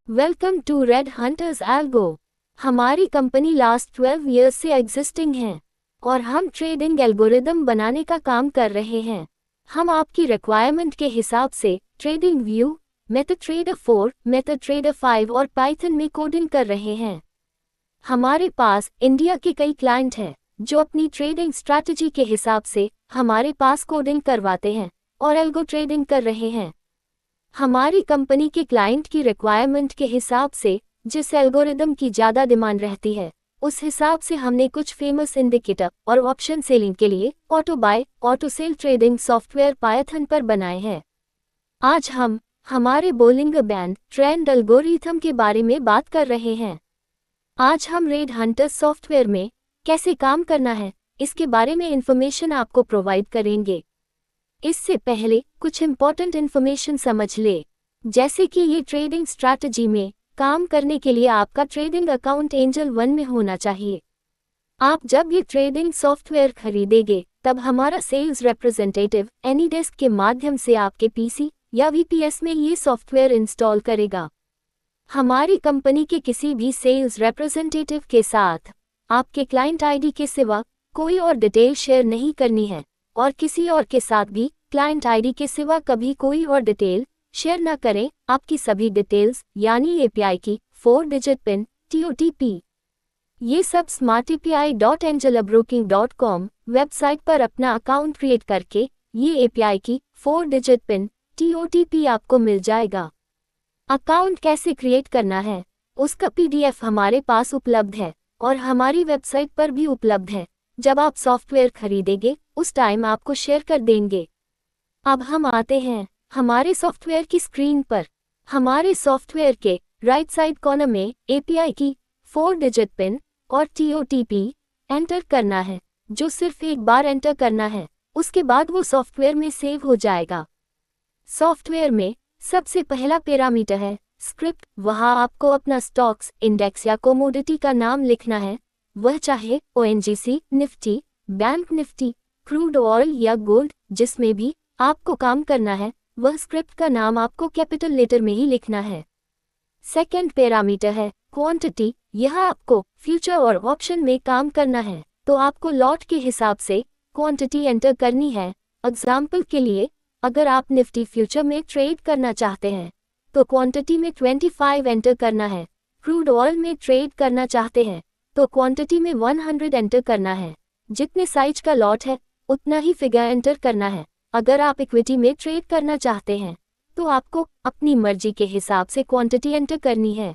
Welcome to Red Hunters Algo. हमारी कंपनी last 12 years से एग्जिस्टिंग है और हम ट्रेडिंग एल्गोरिदम बनाने का काम कर रहे हैं। हम आपकी रिक्वायरमेंट के हिसाब से ट्रेडिंग व्यू, मेटाट्रेडर 4, मेटाट्रेडर 5 और पाइथन में कोडिंग कर रहे हैं। हमारे पास इंडिया के कई क्लाइंट हैं जो अपनी ट्रेडिंग स्ट्रैटेजी के हिसाब से हमारे पास कोडिंग करवाते हैं और एल्गो ट्रेडिंग कर रहे हैं। हमारी कंपनी के क्लाइंट की रिक्वायरमेंट के हिसाब से जिस एल्गोरिदम की ज़्यादा डिमांड रहती है उस हिसाब से हमने कुछ फेमस इंडिकेटर और ऑप्शन सेलिंग के लिए auto buy, auto sell trading software Python पर बनाए हैं। आज हम हमारे बोलिंगर बैंड ट्रेंड एल्गोरिथम के बारे में बात कर रहे हैं। आज हम रेड हंटर्स सॉफ्टवेयर में कैसे काम करना है इसके बारे में इंफॉर्मेशन आपको प्रोवाइड करेंगे। इससे पहले कुछ इंपॉर्टेंट इन्फॉर्मेशन समझ ले, जैसे कि ये ट्रेडिंग स्ट्रैटेजी में काम करने के लिए आपका ट्रेडिंग अकाउंट एंजल 1 में होना चाहिए। आप जब ये ट्रेडिंग सॉफ्टवेयर खरीदेंगे तब हमारा सेल्स रिप्रेजेंटेटिव एनीडेस्क के माध्यम से आपके पीसी या वीपीएस में ये सॉफ्टवेयर इंस्टॉल करेगा। हमारी कंपनी के किसी भी सेल्स रिप्रेजेंटेटिव के साथ आपके क्लाइंट आईडी के सिवा कोई और डिटेल शेयर नहीं करनी है और किसी और के साथ भी क्लाइंट आईडी के सिवा कभी कोई और डिटेल शेयर न करें। आपकी सभी डिटेल्स यानी एपीआई की 4 डिजिट पिन, TOTP, ये सब smartapi.angelabroking.com वेबसाइट पर अपना अकाउंट क्रिएट करके ये एपीआई की 4 डिजिट पिन, TOTP आपको मिल जाएगा। अकाउंट कैसे क्रिएट करना है उसका PDF हमारे पास उपलब्ध है और हमारी वेबसाइट पर भी उपलब्ध है। जब आप सॉफ्टवेयर खरीदेंगे उस टाइम आपको शेयर कर देंगे। अब हम आते हैं हमारे सॉफ्टवेयर की स्क्रीन पर। हमारे सॉफ्टवेयर के राइट साइड कॉर्नर में एपीआई की 4 डिजिट पिन और TOTP एंटर करना है, जो सिर्फ एक बार एंटर करना है, उसके बाद वो सॉफ्टवेयर में सेव हो जाएगा। सॉफ्टवेयर में सबसे पहला पैरामीटर है स्क्रिप्ट। वहाँ आपको अपना स्टॉक्स, इंडेक्स या कोमोडिटी का नाम लिखना है, वह चाहे ONGC, Nifty, bank Nifty, crude oil या गोल्ड, जिसमें भी आपको काम करना है वह स्क्रिप्ट का नाम आपको कैपिटल लेटर में ही लिखना है। सेकंड पैरामीटर है क्वांटिटी। यह आपको फ्यूचर और ऑप्शन में काम करना है तो आपको लॉट के हिसाब से क्वांटिटी एंटर करनी है। एग्जाम्पल के लिए अगर आप निफ्टी फ्यूचर में ट्रेड करना चाहते हैं तो क्वांटिटी में 25 एंटर करना है। क्रूड ऑयल में ट्रेड करना चाहते हैं तो क्वांटिटी में 100 एंटर करना है। जितने साइज का लॉट है उतना ही फिगर एंटर करना है। अगर आप इक्विटी में ट्रेड करना चाहते हैं तो आपको अपनी मर्जी के हिसाब से क्वांटिटी एंटर करनी है।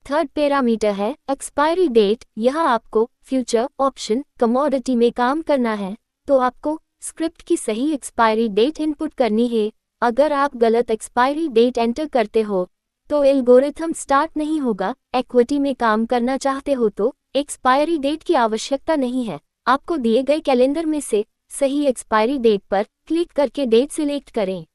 थर्ड पैरामीटर है एक्सपायरी डेट। यह आपको फ्यूचर, ऑप्शन, कमोडिटी में काम करना है तो आपको स्क्रिप्ट की सही एक्सपायरी डेट इनपुट करनी है। अगर आप गलत एक्सपायरी डेट एंटर करते हो तो एल्गोरिथम स्टार्ट नहीं होगा। इक्विटी में काम करना चाहते हो तो एक्सपायरी डेट की आवश्यकता नहीं है। आपको दिए गए कैलेंडर में से सही एक्सपायरी डेट पर क्लिक करके डेट सिलेक्ट करें।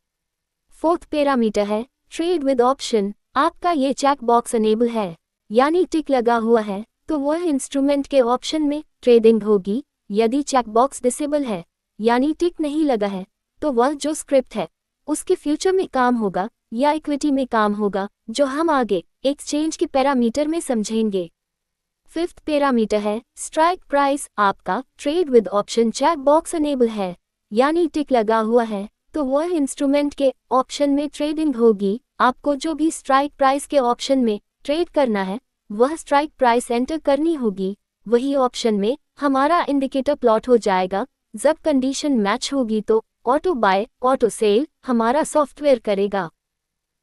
फोर्थ पैरामीटर है ट्रेड विद ऑप्शन। आपका ये चेक बॉक्स अनेबल है यानी टिक लगा हुआ है तो वह इंस्ट्रूमेंट के ऑप्शन में ट्रेडिंग होगी। यदि चेक बॉक्स डिसेबल है यानी टिक नहीं लगा है तो वह जो स्क्रिप्ट है उसके फ्यूचर में काम होगा या इक्विटी में काम होगा, जो हम आगे एक्सचेंज के पैरामीटर में समझेंगे। फिफ्थ पैरामीटर है स्ट्राइक प्राइस। आपका trade with option check box enable है यानी टिक लगा हुआ है तो वह इंस्ट्रूमेंट के ऑप्शन में ट्रेडिंग होगी। आपको जो भी स्ट्राइक प्राइस के ऑप्शन में ट्रेड करना है वह स्ट्राइक प्राइस एंटर करनी होगी। वही ऑप्शन में हमारा इंडिकेटर प्लॉट हो जाएगा। जब कंडीशन मैच होगी तो ऑटो बाय, ऑटो सेल हमारा सॉफ्टवेयर करेगा।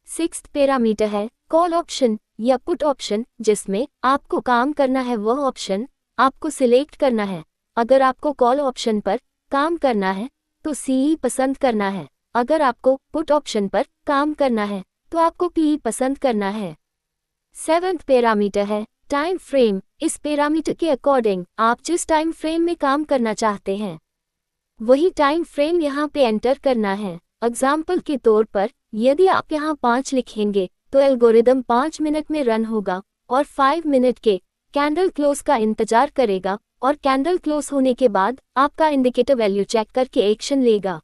सिक्स्थ पैरामीटर है कॉल ऑप्शन या पुट ऑप्शन। जिसमें आपको काम करना है वह ऑप्शन आपको सिलेक्ट करना है। अगर आपको कॉल ऑप्शन पर काम करना है तो CE पसंद करना है। अगर आपको पुट ऑप्शन पर काम करना है तो आपको PE पसंद करना है। सेवेंथ पैरामीटर है टाइम फ्रेम। इस पैरामीटर के अकॉर्डिंग आप जिस टाइम फ्रेम में काम करना चाहते हैं वही टाइम फ्रेम यहाँ पे एंटर करना है। एग्जाम्पल के तौर पर यदि आप यहाँ 5 लिखेंगे तो एल्गोरिदम 5 मिनट में रन होगा और 5 मिनट के कैंडल क्लोज का इंतजार करेगा और कैंडल क्लोज होने के बाद आपका इंडिकेटर वैल्यू चेक करके एक्शन लेगा।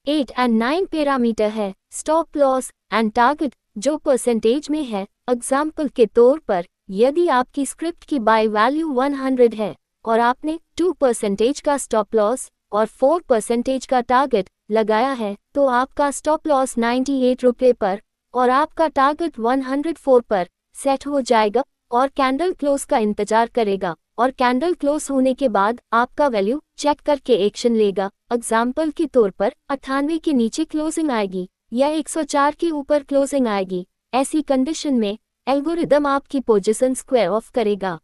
8 और 9 पैरामीटर है स्टॉप लॉस एंड टारगेट। जो परसेंटेज में है। एग्जाम्पल के तौर पर यदि आपकी स्क्रिप्ट की बाय वैल्यू 100 है और आपने 2% का स्टॉप लॉस और 4% का टारगेट लगाया है तो आपका स्टॉप लॉस 98 रुपये पर और आपका टारगेट 104 पर सेट हो जाएगा और कैंडल क्लोज का इंतजार करेगा और कैंडल क्लोज होने के बाद आपका वैल्यू चेक करके एक्शन लेगा। एग्जाम्पल के तौर पर 98 के नीचे क्लोजिंग आएगी या 104 के ऊपर क्लोजिंग आएगी। ऐसी कंडीशन में एल्गोरिदम आपकी पोजीशन स्क्वायर ऑफ करेगा।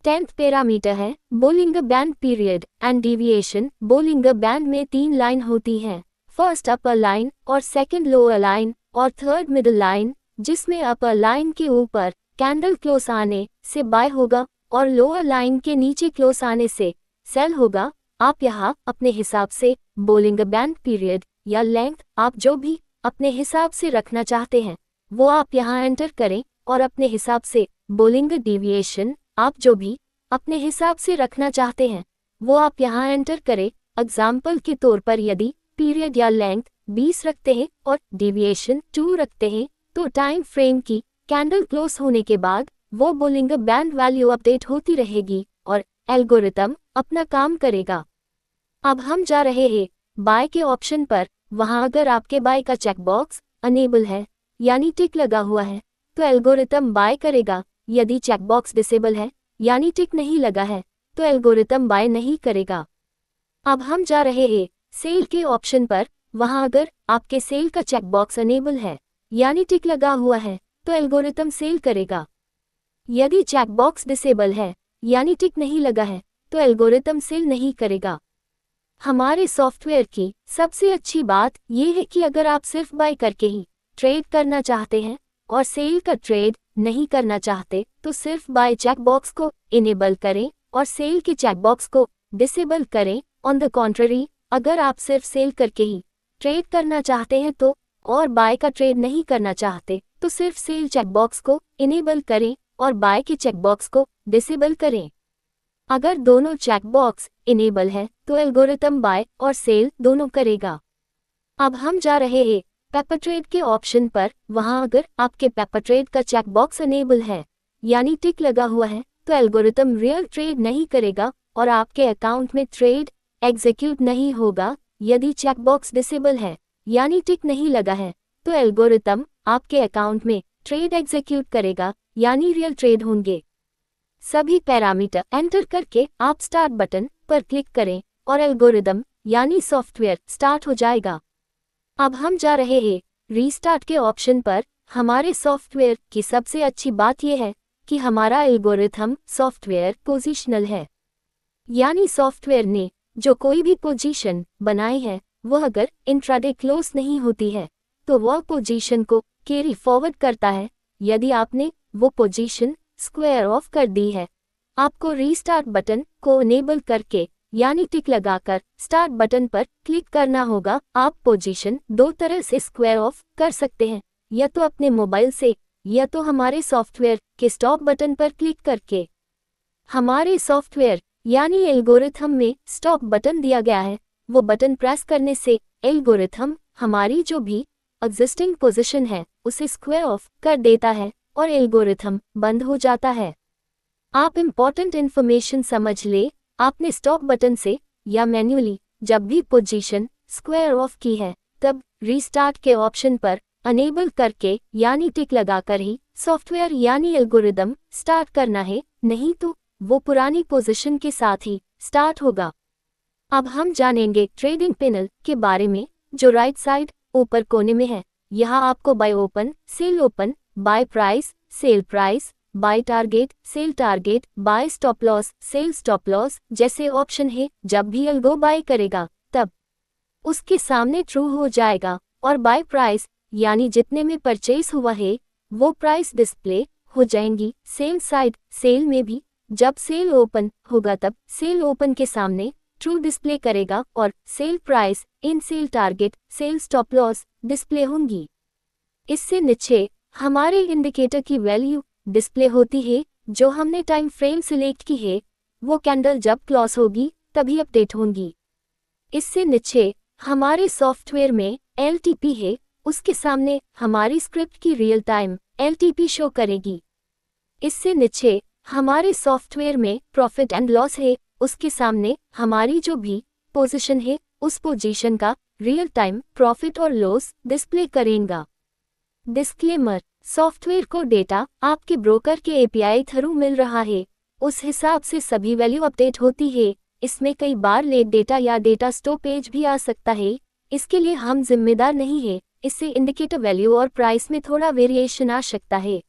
10th पैरामीटर है Bollinger band period and deviation. Bollinger band में 3 लाइन होती हैं, फर्स्ट अपर लाइन और सेकंड लोअर लाइन और थर्ड मिडिल लाइन, जिसमें अपर लाइन के ऊपर कैंडल क्लोज आने से बाय होगा और लोअर लाइन के नीचे क्लोज आने से सेल होगा। आप यहाँ अपने हिसाब से बोलिंगर बैंड पीरियड या लेंथ आप जो भी अपने हिसाब से रखना चाहते हैं वो आप यहाँ एंटर करें और अपने हिसाब से बोलिंगर डेविएशन आप जो भी अपने हिसाब से रखना चाहते हैं वो आप यहाँ एंटर करें। एग्जाम्पल के तौर पर यदि पीरियड या लेंथ 20 रखते हैं और डेविएशन 2 रखते हैं तो टाइम फ्रेम की कैंडल क्लोज होने के बाद वो बोलिंगर बैंड वैल्यू अपडेट होती रहेगी और एल्गोरिथम अपना काम करेगा। अब हम जा रहे हैं बाय के ऑप्शन पर। वहां अगर आपके बाय का चेकबॉक्स अनेबल है यानी टिक लगा हुआ है तो एल्गोरिथम बाय करेगा। यदि चेकबॉक्स डिसेबल है यानी टिक नहीं लगा है तो एल्गोरिथम बाय नहीं करेगा। अब हम जा रहे हैं सेल के ऑप्शन पर। वहां अगर आपके सेल का चेकबॉक्स अनेबल है यानी टिक लगा हुआ है तो एल्गोरिथम सेल करेगा। यदि चेकबॉक्स डिसेबल है यानी टिक नहीं लगा है तो एल्गोरिथम सेल नहीं करेगा। हमारे सॉफ्टवेयर की सबसे अच्छी बात यह है कि अगर आप सिर्फ बाय करके ही ट्रेड करना चाहते हैं और सेल का ट्रेड नहीं करना चाहते तो सिर्फ बाय चेकबॉक्स को इनेबल करें और सेल के चेकबॉक्स को डिसेबल करें। ऑन द कॉन्ट्ररी अगर आप सिर्फ सेल करके ही ट्रेड करना चाहते हैं तो और बाय का ट्रेड नहीं करना चाहते तो सिर्फ सेल चेकबॉक्स को इनेबल करें और बाय के चेकबॉक्स को डिसेबल करें। अगर दोनों चेकबॉक्स इनेबल है तो एल्गोरिथम बाय और सेल दोनों करेगा। अब हम जा रहे हैं पेपर ट्रेड के ऑप्शन पर। वहां अगर आपके पेपर ट्रेड का चेकबॉक्स अनेबल है यानी टिक लगा हुआ है तो एल्गोरिथम रियल ट्रेड नहीं करेगा और आपके अकाउंट में ट्रेड एग्जीक्यूट नहीं होगा। यदि चेकबॉक्स डिसेबल है यानी टिक नहीं लगा है तो एल्गोरिथम आपके अकाउंट में ट्रेड एग्जीक्यूट करेगा यानी रियल ट्रेड होंगे। सभी पैरामीटर एंटर करके आप स्टार्ट बटन पर क्लिक करें और एल्गोरिदम यानी सॉफ्टवेयर स्टार्ट हो जाएगा। अब हम जा रहे हैं रीस्टार्ट के ऑप्शन पर। हमारे सॉफ्टवेयर की सबसे अच्छी बात यह है कि हमारा एल्गोरिथम सॉफ्टवेयर पोजिशनल है, यानी सॉफ्टवेयर ने जो कोई भी पोजीशन बनाई है वह अगर इंट्राडे क्लोज नहीं होती है तो वह पोजीशन को कैरी फॉरवर्ड करता है। यदि आपने वो पोजीशन स्क्वायर ऑफ कर दी है, आपको रीस्टार्ट बटन को इनेबल करके यानी टिक लगाकर स्टार्ट बटन पर क्लिक करना होगा। आप पोजीशन 2 तरह से स्क्वायर ऑफ कर सकते हैं, या तो अपने मोबाइल से या तो हमारे सॉफ्टवेयर के स्टॉप बटन पर क्लिक करके। हमारे सॉफ्टवेयर यानी एल्गोरिथम में स्टॉप बटन दिया गया है, वो बटन प्रेस करने से एल्गोरिथम हमारी जो भी एग्जिस्टिंग पोजीशन है उसे स्क्वायर ऑफ कर देता है और एल्गोरिथम बंद हो जाता है। आप इम्पॉर्टेंट इन्फॉर्मेशन समझ ले, आपने स्टॉप बटन से या मैन्युअली जब भी पोजीशन स्क्वायर ऑफ की है तब रीस्टार्ट के ऑप्शन पर अनेबल करके यानी टिक लगाकर ही सॉफ्टवेयर यानी एल्गोरिदम स्टार्ट करना है, नहीं तो वो पुरानी पोजीशन के साथ ही स्टार्ट होगा। अब हम जानेंगे ट्रेडिंग पैनल के बारे में जो राइट साइड ऊपर कोने में है। यहाँ आपको buy open, sell open, buy price, sell price, buy target, sell target, buy stop loss, sell stop loss जैसे ऑप्शन है। जब भी एल्गो बाय करेगा तब उसके सामने ट्रू हो जाएगा और बाय प्राइस यानी जितने में परचेज हुआ है वो प्राइस डिस्प्ले हो जाएंगी। सेल साइड सेल में भी जब सेल ओपन होगा तब सेल ओपन के सामने ट्रू डिस्प्ले करेगा और sell price in sell target, sell stop loss display होंगी। इससे नीचे हमारे इंडिकेटर की वैल्यू डिस्प्ले होती है जो हमने टाइम फ्रेम सिलेक्ट की है, वो कैंडल जब क्लोज होगी तभी अपडेट होंगी। इससे नीचे हमारे सॉफ्टवेयर में LTP है, उसके सामने हमारी स्क्रिप्ट की रियल टाइम LTP शो करेगी। इससे नीचे हमारे सॉफ्टवेयर में प्रॉफिट एंड लॉस है, उसके सामने हमारी जो भी पोजीशन है उस पोजीशन का रियल टाइम प्रॉफिट और लॉस डिस्प्ले करेगा। डिस्क्लेमर, सॉफ्टवेयर को डेटा आपके ब्रोकर के API थ्रू मिल रहा है, उस हिसाब से सभी वैल्यू अपडेट होती है। इसमें कई बार लेट डेटा या डेटा स्टॉपेज भी आ सकता है, इसके लिए हम जिम्मेदार नहीं है। इससे इंडिकेटर वैल्यू और प्राइस में थोड़ा वेरिएशन आ सकता है।